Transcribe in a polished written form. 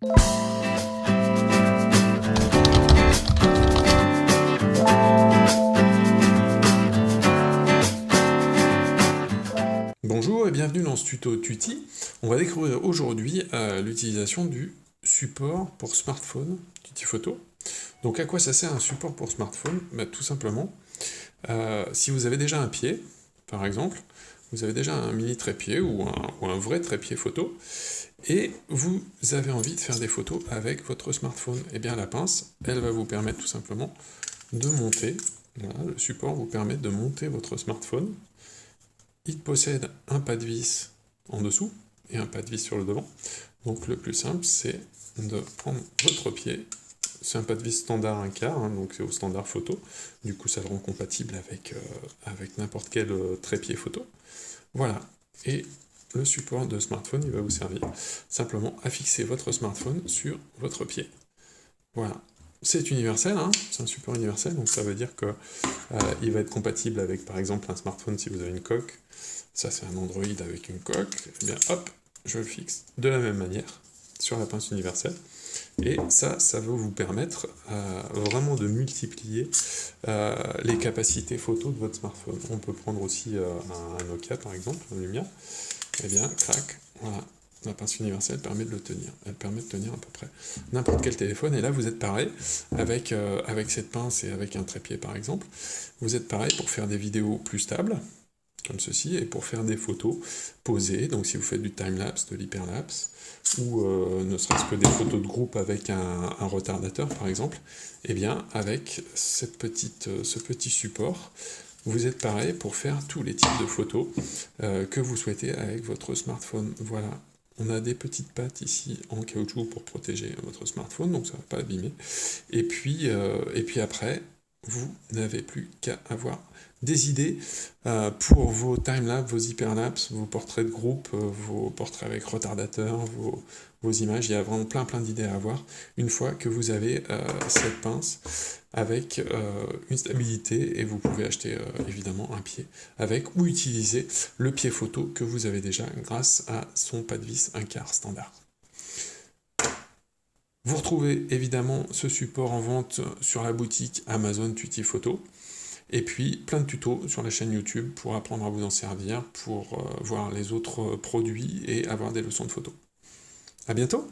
Bonjour et bienvenue dans ce tuto Tuti. On va découvrir aujourd'hui l'utilisation du support pour smartphone, Tuti Photo. Donc à quoi ça sert un support pour smartphone? Tout simplement, si vous avez déjà un pied, par exemple, vous avez déjà un mini trépied ou un vrai trépied photo, et vous avez envie de faire des photos avec votre smartphone, et bien la pince, elle va vous permettre tout simplement de monter, voilà, le support vous permet de monter votre smartphone. Il possède un pas de vis en dessous et un pas de vis sur le devant. Donc le plus simple, c'est de prendre votre pied. C'est un pas de vis standard 1/4, hein, donc c'est au standard photo. Du coup, ça le rend compatible avec n'importe quel trépied photo. Voilà. Et le support de smartphone, il va vous servir simplement à fixer votre smartphone sur votre pied. Voilà. C'est universel, hein, c'est un support universel, donc ça veut dire que il va être compatible avec par exemple un smartphone si vous avez une coque. Ça c'est un Android avec une coque, et bien hop, je le fixe de la même manière sur la pince universelle. Et ça va vous permettre vraiment de multiplier les capacités photo de votre smartphone. On peut prendre aussi un Nokia par exemple, un Lumia, et bien crac, voilà. La pince universelle permet de le tenir. Elle permet de tenir à peu près n'importe quel téléphone. Et là, vous êtes pareil avec cette pince et avec un trépied, par exemple. Vous êtes pareil pour faire des vidéos plus stables, comme ceci, et pour faire des photos posées. Donc, si vous faites du time-lapse, de l'hyperlapse, ou ne serait-ce que des photos de groupe avec un retardateur, par exemple, et bien, avec ce petit support, vous êtes pareil pour faire tous les types de photos que vous souhaitez avec votre smartphone. Voilà. On a des petites pattes ici en caoutchouc pour protéger votre smartphone, donc ça ne va pas abîmer. Et puis après, vous n'avez plus qu'à avoir des idées pour vos timelapse, vos hyperlapse, vos portraits de groupe, vos portraits avec retardateur, vos images. Il y a vraiment plein d'idées à avoir une fois que vous avez cette pince avec une stabilité, et vous pouvez acheter évidemment un pied avec, ou utiliser le pied photo que vous avez déjà grâce à son pas de vis 1/4 standard. Vous retrouvez évidemment ce support en vente sur la boutique Amazon Tuti Photo, et puis plein de tutos sur la chaîne YouTube pour apprendre à vous en servir, pour voir les autres produits et avoir des leçons de photo. À bientôt!